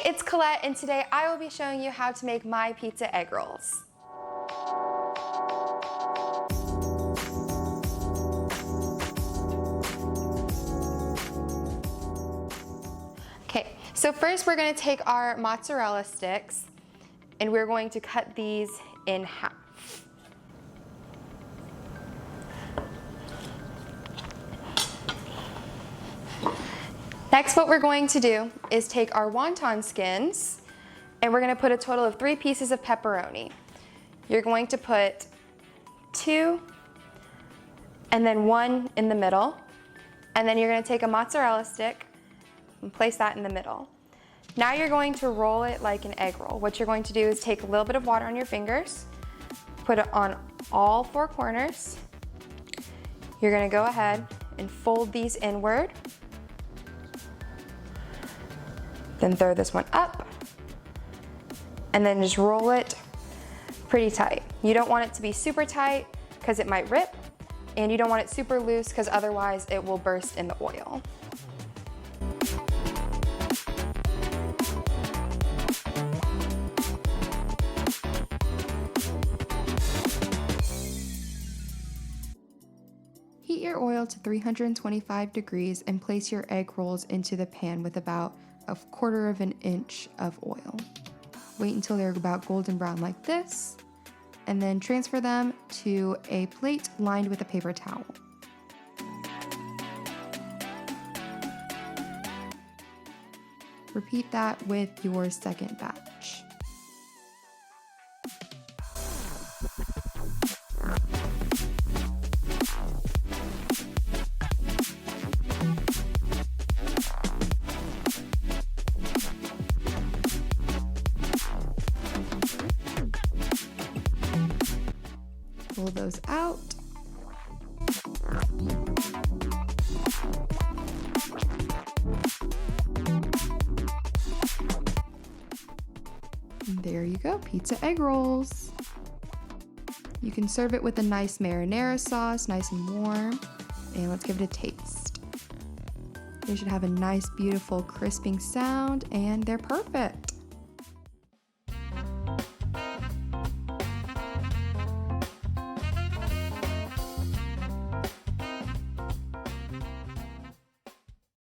it's Colette, and today I will be showing you how to make my pizza egg rolls. Okay, so first we're going to take our mozzarella sticks and we're going to cut these in half. Next, what we're going to do is take our wonton skins and we're going to put a total of 3 pieces of pepperoni. You're going to put 2 and then 1 in the middle, and then you're going to take a mozzarella stick and place that in the middle. Now you're going to roll it like an egg roll. What you're going to do is take a little bit of water on your fingers, put it on all 4 corners. You're going to go ahead and fold these inward. Then throw this one up, and then just roll it pretty tight. You don't want it to be super tight because it might rip, and you don't want it super loose because otherwise it will burst in the oil. Heat your oil to 325 degrees and place your egg rolls into the pan with about 1/4 of an inch of oil. Wait until they're about golden brown like this, and then transfer them to a plate lined with a paper towel. Repeat that with your second batch. Pull those out. And there you go, pizza egg rolls. You can serve it with a nice marinara sauce, nice and warm. And let's give it a taste. They should have a nice, beautiful crisping sound, and they're perfect.